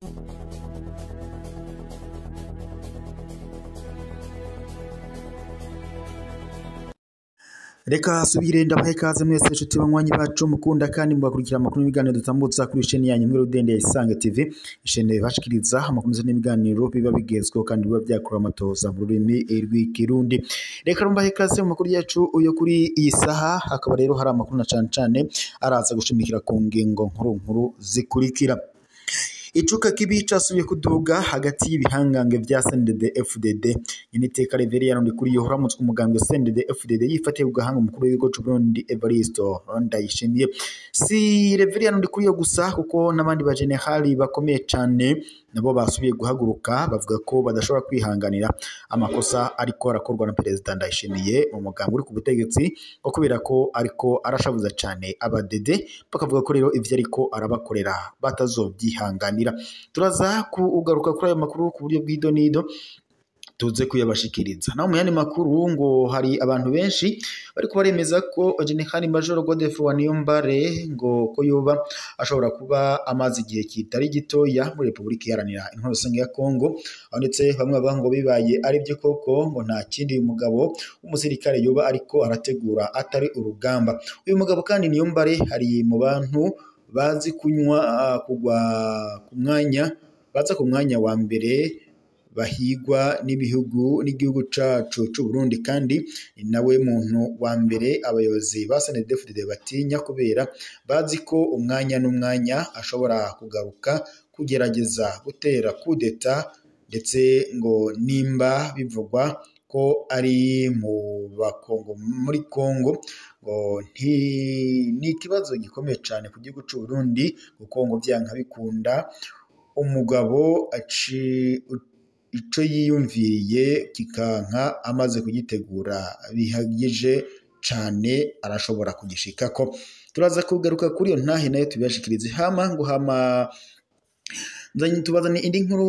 Reka subire ndabahe kaze mwese inshuti banywanyi bacu mukunda kandi mubakurikira amakuru n'ibiganiro dutambutsa kuri chaîne yanyu muri Rudende ya Isange TV, chaîne bashikiriza amakuru n'ibiganiro biba bigezweho kandi biba byakora amatoza mu rurimi rw'ikirundi. Reka rumbahe kaze mu makuru yacu uyo kuri iyi saha, hakaba rero hari amakuru na cane araza gushimikira ku ngingo nkuru zikurikira. Icuka kibi casubiye kuduga hagati y'ibihangange vya CNDD-FDD. Initeka Reverien Yarundi kuri yo huramutswe umugambwe CNDD-FDD yifatiye ku gahanga umukuru w'igihugu c'u Burundi Evariste Ndayishimiye. Si Reverien Yarundi kuri yo gusa kuko n'abandi ba generali bakomeye cane nabo basubiye guhaguruka bavuga ko badashobora kwihanganira amakosa ariko arakorwa na Perezida Ndayishimiye mu mugambwe uri ku butegetsi ko kubera ko ariko arashabuza cane abadede, bakavuga ko rero ivyo ariko arabakorera batazovyihanganira. Turaza kugaruka kuri ayo makuru ku buryo bw'idonido tuze kuyabashikiriza. Naho mu yandi makuru ngo hari abantu benshi bariko baremeza ko General Major Godefroid Niyombare ngo ko yoba ashobora kuba amazi igihe kitari gitoya muri Republika Iharanira Intwaro Rusange ya Kongo, ndetse bamwe bavuga ngo bibaye ari byo koko ngo nta kindi umugabo w'umusirikare yoba ariko arategura atari urugamba. Uyu mugabo kandi Niyombare hari mu bantu bazi kunywa kugwa ku mwanya baza ku mwanya wa mbere bahigwa n'igihugu cacu c'u Burundi, kandi nawe muntu wa mbere abayobozi ba CNDD-FDD batinya kubera bazi ko umwanya n'umwanya ashobora kugaruka kugerageza gutera kudeta, ndetse ngo nimba bivugwa ko ari mu bakongo muri Kongo ngo ni ikibazo gikomeye cyane ku gihugu c'u Burundi kuko ngo byanka bikunda umugabo ico yiyumviriye kikanka amaze kugitegura bihagije cane arashobora kugishikako. Turaza kugaruka kuri iyo ntahe nayo tubashikirize tubazane indi nkuru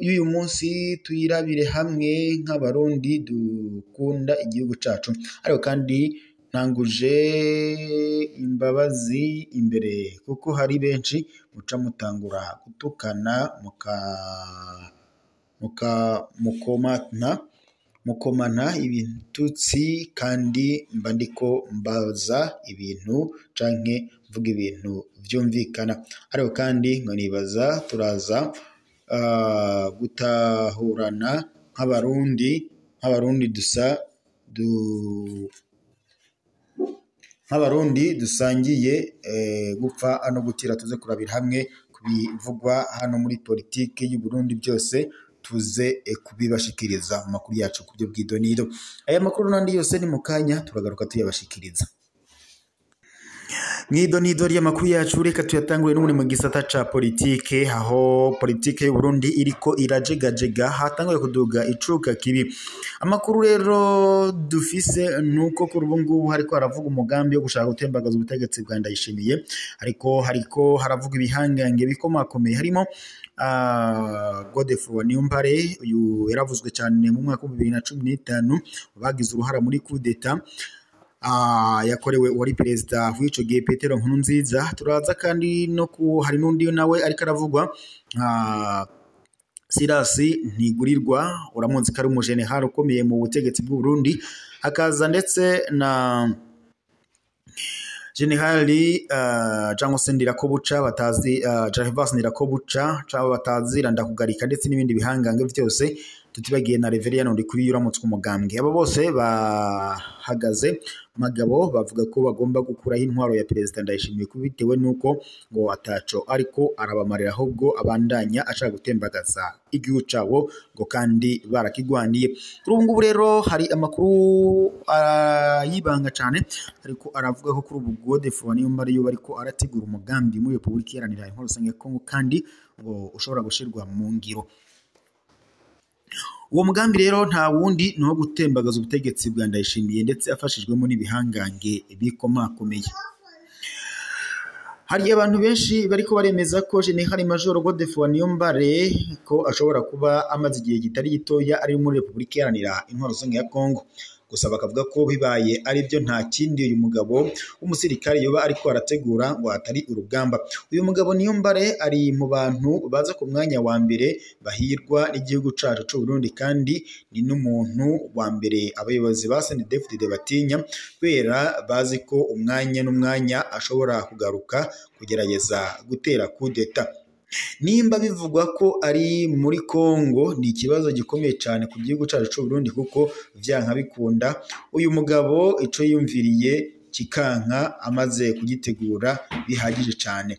y'uyu munsi tuyirabire hamwe nk'abarundi dukunda igihugu cacu, ariko kandi ntanguje imbabazi imbere kuko hari benshi muca mutangura gutukana mukomana ibitutsi, kandi mba ndiko mbaza ibintu canke mvuga ibintu vyumvikana, ariko kandi ngo nibaza turaza gutahurana nk'abarundi dusangiye gupfa no gukira. Tuze kurabira hamwe kubivugwa hano muri politike y'u Burundi, byose tuze kubibashikiriza mu makuru yacu ku byo bw'idonido. Aya makuru n'andi yose ni mu kanya turagaruka tuyabashikiriza. Mw'idonido ry'amakuru yacu reka tuyatangure n'umuri mu gisata ca politike, aho politike y'u Burundi iriko irajegajega hatanguye kuduga icuka kibi. Amakuru rero dufise nuko kuri ubu ngubu hariko haravuga umugambi wo gushaka gutembagaza ubutegetsi bwa Ndayishimiye, hariko haravuga ibihangange bikomakomeye harimo Godefroid Niyombare. Uyu yaravuzwe cyane mu mwaka wa 2015 bagize uruhara muri coup d'etat yakorewe wari perezida w'ico gihe Petero Nkurunziza. Turaza kandi no hari n'undi nawe ariko aravugwa Silas Ntigurirwa, uramunzi ko ari umujenerali ukomeye mu butegetsi bw'u Burundi. Hakaza ndetse na Generali cyangwa se Ndirakobuca batazi Gervas Ndirakobuca cyangwa batazira ndakugarika, ndetse n'ibindi bihangange byose tutibagiye na Reverien Yarundi kuri yuramutswe umugambwe. Abo bose bahagaze magabo bavuga ko bagomba gukuraho intwaro ya Perezida Ndayishimiye kubitewe nuko ngo ataco ariko arabamarira, ahubwo abandanya ashaka gutembagaza igihugu cabo ngo kandi barakigwaniye. Kuri ubu ngubu rero hari amakuru yibanga cyane ariko aravuga ko kuri ubu Godefroid Niyombare yo bariko arategura umugambi muri Republika Iharanira Intwaro Rusange ya Kongo, kandi ngo ushobora gushirwa mu ngiro. Uwo mugambi rero nta wundi no gutembagaza ubutegetsi bwa Ndayishimiye, ndetse afashijwemo n'ibihangange bikomakomeye. Hari abantu benshi bariko baremeza ko General Major Godefroid Niyombare ko ashobora kuba amaze igihe kitari gitoya ari muri Republika Iharanira Intwaro Rusange ya Kongo. gusa bakavuga ko bibaye ari byo nta kindi uyu mugabo w'umusirikare yoba ariko arategura ngo atari urugamba. Uyu mugabo Niyombare ari mu bantu baza ku mwanya wa mbere bahirwa n'igihugu cacu c'u Burundi, kandi ni n'umuntu wa mbere abayobozi ba CNDD-FDD batinya, kubera bazi ko umwanya n'umwanya ashobora kugaruka kugerageza gutera kudeta. Nimba bivugwa ko ari muri Kongo, ni ikibazo gikomeye cyane ku gihugu cyacu cy'u Burundi, kuko vyanka bikunda uyu mugabo ico yumviriye kikanka amaze kugitegura bihagije cyane.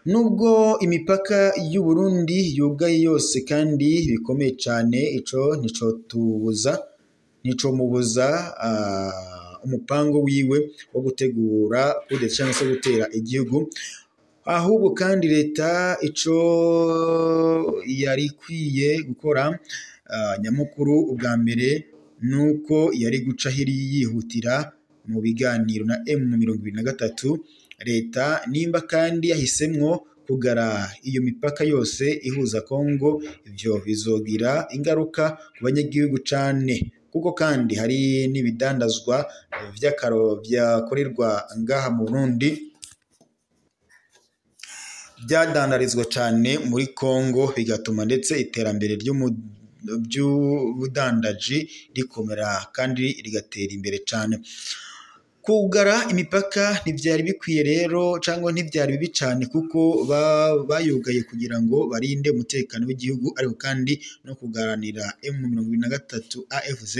Nubwo imipaka y'u Burundi yugaye yose kandi bikomeye cyane, ico nico mubuza umupango wiwe wo gutegura kudeta cyangwa se gutera igihugu. Ahubwo kandi leta ico yari ikwiye gukora nyamukuru ubwa mbere nuko yari guca yihutira mu biganiro na M23. Leta nimba kandi yahisemwo kugara iyo mipaka yose ihuza Kongo, ivyo bizogira ingaruka ku banyagihugu cane, kuko kandi hari n'ibidandazwa vy'akaro vyakorerwa ngaha mu Burundi byadandarizwa cyane muri Kongo, bigatuma ndetse iterambere ry'ubudandaji rikomera kandi rigatera imbere cyane. Kugara imipaka ntibyari bikwiye rero, cyangwa ntibyari bibi cyane, kuko bayugaye kugira ngo barinde umutekano w'igihugu, ariko kandi no kugaranira M23 AFC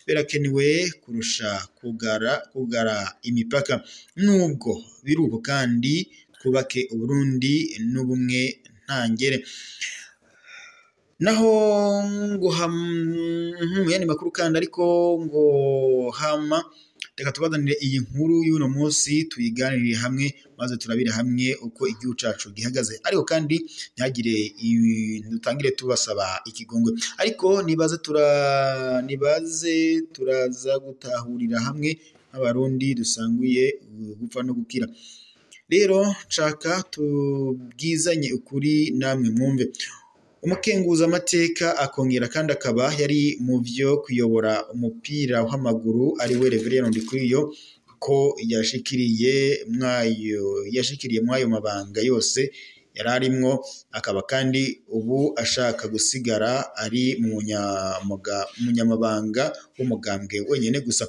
birakenewe kurusha kugara imipaka. Nubwo biruko kandi twubake Uburundi n'ubumwe ntangere. Naho ngo yani makuru kandi ariko ngo hama reka tubazanire iyi nkuru y'uno munsi tuyiganirire hamwe, maze turabire hamwe uko igihugu cacu gihagaze, ariko kandi ntihagire dutangire tubasaba ikigongwe, ariko nibaze turaza gutahurira hamwe nk'abarundi dusanguye gupfa no gukira. Rero nshaka tubwizanye ukuri namwe mwumve. Umukenguza amateka akongera kandi akaba yari mu byo kuyobora umupira w'amaguru ari we Reverien Ndikuriyo, ko yashikiriye mwayo mabanga yose yari arimwo, akaba kandi ubu ashaka gusigara ari umunyamabanga w'umugambwe wenyine gusa.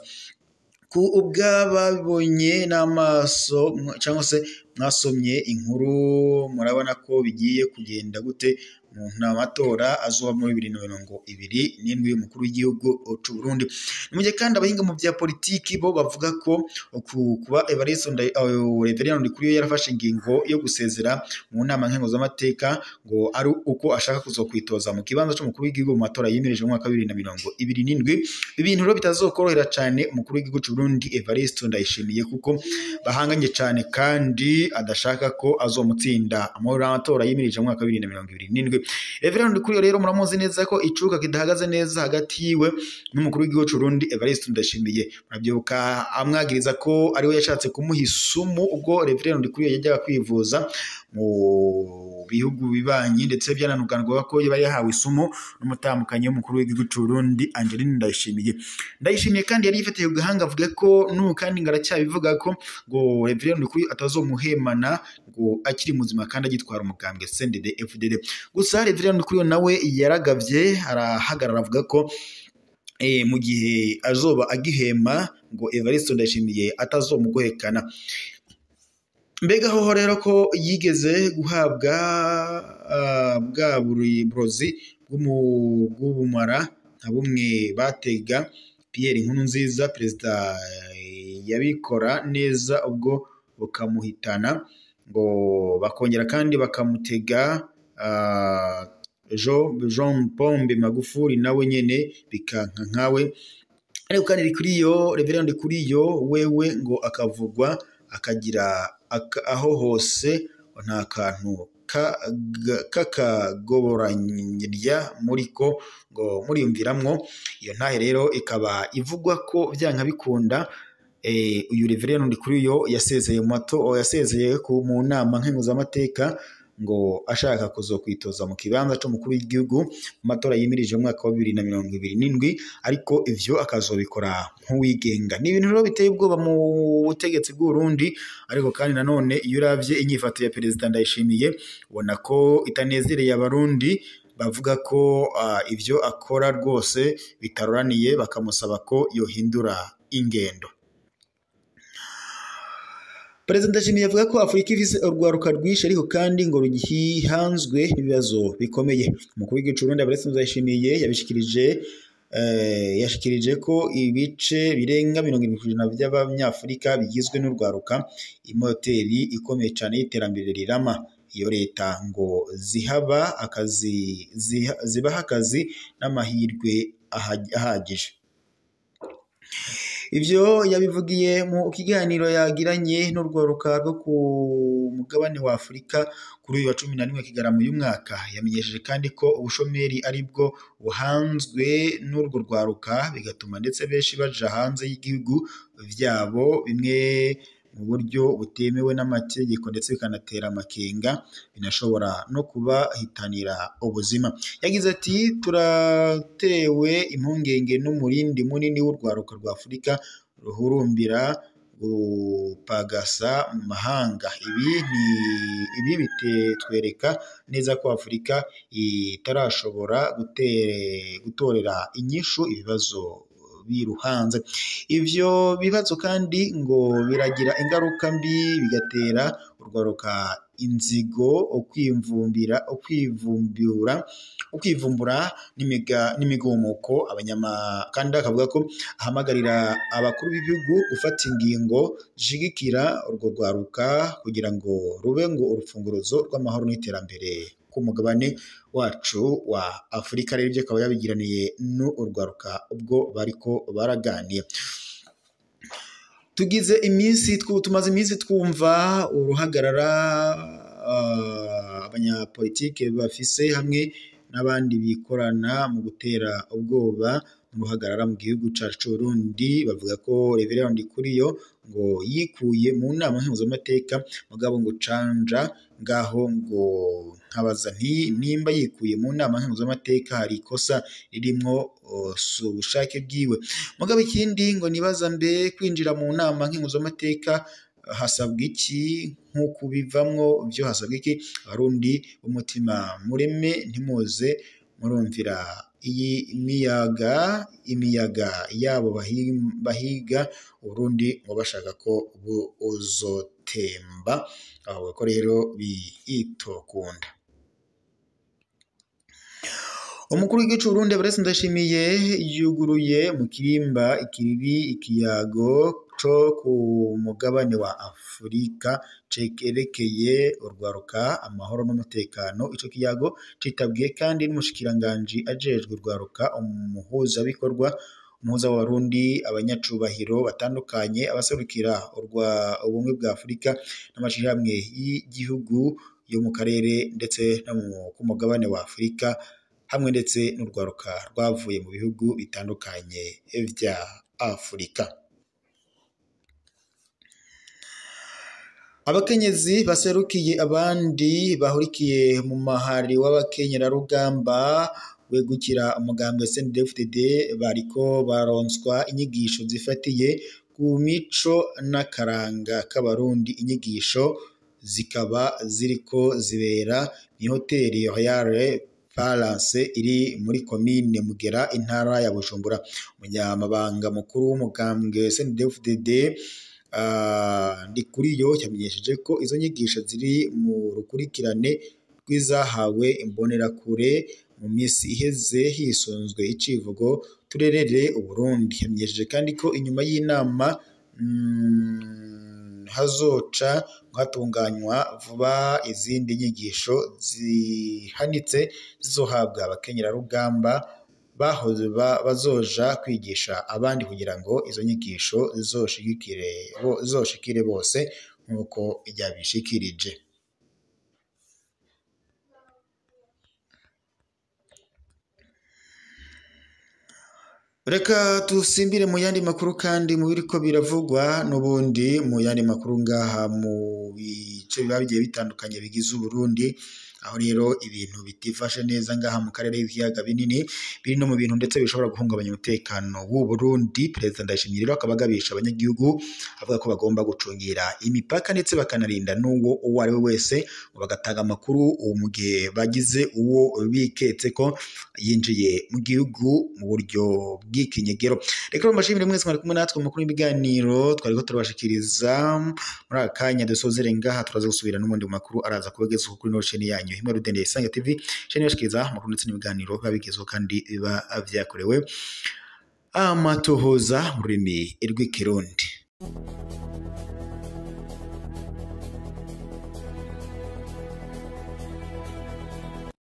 Ku ubwababonye n'amaso cyangwa se mwasomye inkuru, murabona ko bigiye kugenda gute mu matora azoba muri 2027 y'umukuru w'igihugu cy'u Burundi. Nimuje kandi abahinga mu bya politiki bo bavuga ko kuba Reverien Ndikuriyo yarafashe ingingo yo gusezera mu nama nkenguzamateka ngo ari uko ashaka kuzokwitoza mu kibanza cy'umukuru w'igihugu mu matora yimirije mu mwaka 2027. Ibintu rero bitazokorohera cyane umukuru w'igihugu cy'u Burundi Evariste Ndayishimiye, kuko bahanganye cyane kandi adashaka ko azomutsinda mu matora yimirije mu mwaka 2027. Reverien Ndikuriyo rero muramuzi neza ko icuka kidahagaze neza hagati yiwe n'umukuru w'igihugu cy'u Burundi Evariste Ndayishimiye. Murabyibuka amwagiriza ko ariwe yashatse kumuha isumu ubwo Reverien Ndikuriyo yajyaga kwivuza mu bihugu bibanyi, ndetse byananuganirwa ko yari yahawe isumu n'umutambukanyi w'umukuru w'igihugu cy'u Burundi Angeline Ndayishimiye kandi yari yifatiye gahanga avuga ko kandi ngaracyabivuga ko ngo Reverien Ndikuriyo atazomuhemana ngo akiri muzima kandi agitwara umugambwe CNDD-FDD. Gusa Reverien Ndikuriyo nawe yaragavye arahagarara avuga ko mu gihe azoba agihema ngo Evariste Ndayishimiye atazomugohekana. Mbega hoho rero ko yigeze guhabwa bwa burozi bw'ubumara nka bumwe batega Pierre Nkurunziza, perezida yabikora neza ubwo bukamuhitana, ngo bakongera kandi bakamutega Jean Pombe Magufuli nawe nyene bikanka nkawe. Ariko kandi Reverien Ndikuriyo wewe ngo akavugwa akagira aho hose nta kantu kakagoboranyirya muriko ngo muriyumviramwo. Iyo ntahe rero ikaba ivugwa ko byanka bikunda uyu Reverien Ndikuriyo yasezeye mu nama nkenguzamateka ngo ashaka kuzokwitoza mu kibanza c'umukuru w'igihugu mu matora yimirije mu mwaka wa 2027 ariko ivyo akazobikora nk'uwigenga. Ni ibintu rero biteye ubwoba mu butegetsi bw'u Burundi, ariko kandi nanone iyo uravye inyifato ya Perezida Ndayishimiye ubona ko itanezereye abarundi, bavuga ko ivyo akora rwose bitaroraniye, bakamusaba ko yohindura ingendo. Perezida Ndayishimiye avuga ko Afurika ifise urwaruka rwinshi ariko kandi ngo rugihanzwe n'ibibazo bikomeye. Umukuru w'igihugu c'Uburundi Perezida Ndayishimiye yashikirije ko ibice birenga 70% by'abanyafurika bigizwe n'urwaruka, imoteri ikomeye cyane y'iterambere rirama. Iyo leta ngo zibaha akazi n'amahirwe ahagije. Ivyo yabivugiye mu kiganiro yagiranye n'urwaruka rwo ku mugabane wa Afurika kuri uyu wa 11 Kigarama uyu mwaka. Yamenyesheje kandi ko ubushomeri aribwo buhanzwe n'urwo rwaruka, bigatuma ndetse benshi baja hanze y'igihugu vyabo, bimwe mu buryo butemewe n'amategeko ndetse bikanatera amakenga, binashobora no kubahitanira ubuzima. Yagize ati turatewe impungenge n'umurindi munini w'urwaruka rwa Afurika ruhurumbira gupagasa mu mahanga. Ibi bitwereka neza ko Afurika itarashobora gutorera inyishu ibibazo biruhanze. Ivyo bibazo kandi ngo biragira ingaruka mbi, bigatera urwaruka inzigo, ukwivumbura n'imigumuko. Kandi akavuga ko ahamagarira abakuru b'ibihugu gufata ingingo zishigikira urwo rwaruka kugira ngo rube ngo urufunguruzo rw'amahoro n'iterambere ku mugabane wacu wa Afurika. Rero ibyo akaba yabigiraniye n'urwaruka ubwo bariko baraganira. Tumaze iminsi twumva uruhagarara abanyapolitike bafise hamwe n'abandi bikorana mu gutera ubwoba n'uruhagarara mu gihugu cacu c'Uburundi. Bavuga ko Reverend Ndikuriyo ngo yikuye mu nama mpuzamamateka, mugabo ngo canja ngaho ngo nkabaza nti nimba yikuye mu nama mpuzamamateka hari ikosa ririmwo ubushake bwiwe. Mugabo ikindi ngo nibaza mbe kwinjira mu nama mpuzamamateka hasabwa iki, nk'uko bivamwo vyo hasabwa iki? Abarundi b'umutima mureme ntimuze murumvira iyi imiyaga yabo bahiga Uburundi ngo bashaka ko buzotemba. Aho ko rero bitokunda. Umukuru w'igihugu c'Uburundi Perezida Ndayishimiye yuguruye mu kirimba ikiyago co ku mugabane wa Afurika cekerekeye urwaruka, amahoro n'umutekano. Ico kiyago citabwiye kandi n'umushikiranganji ajejwe urwaruka, umuhuza w'Abarundi, abanyacubahiro batandukanye, abaserukira ubumwe bwa Afurika n'amashirahamwe y'igihugu yo mu karere ndetse no ku mugabane wa Afurika, hamwe ndetse n'urwaruka rwavuye mu bihugu bitandukanye vya Afurika. Abakenyezi baserukiye abandi bahurikiye mu mahari w'abakenyerarugamba wegukira umugambwe CNDD-FDD bariko baronswa inyigisho zifatiye ku mico n'akaranga k'Abarundi. Inyigisho zikaba ziriko zibera ni hoteli Royal Palace iri muri komine Mugera, intara ya Bujumbura. Umunyamabanga mukuru w'umugambwe CNDD-FDD Ndikuriyo yamenyesheje ko izo nyigisho ziri mu rukurikirane rw'izahawe imbonerakure mu minsi iheze hisunzwe icivugo turerere Uburundi. Yamenyesheje kandi ko inyuma y'inama hazoca hatunganywa vuba izindi nyigisho zihanitse zizohabwa abakenyerarugamba bazoja kwigisha abandi kugira ngo izo nyigisho zizoshikire bose nk'uko ryabishikirije. Reka tusimbire mu yandi makuru kandi mu biriko biravugwa n'ubundi mu yandi makuru ngaha mu bice biba bigiye bitandukanye bigize Uburundi, aho rero ibintu bitifashe neza ngaha mu karere k'ibiyaga binini biri no mu bintu ndetse bishobora guhungabanya umutekano w'u Burundi. Perezida Ndayishimiye rero akaba agabisha abanyagihugu avuga ko bagomba gucungira imipaka ndetse bakanarinda n'uwo uwo ari we wese ngo bagatanga amakuru mu gihe bagize uwo biketse ko yinjiye mu gihugu mu buryo bw'ikinyegero. Reka mbashimire mwese mwari kumwe natwe mu makuru y'ibiganiro twariko turabashikiriza muri aka kanya dusozere ngaha, turaza gusubira n'ubundi mu makuru araza kubagezwa kuri no chaîne yanyu Himwe Rudende Isange TV, chaîne yashikiriza amakuru ndetse n'ibiganiro biba bigezweho kandi biba vyakorewe amatohoza mu rurimi rw'ikirundi.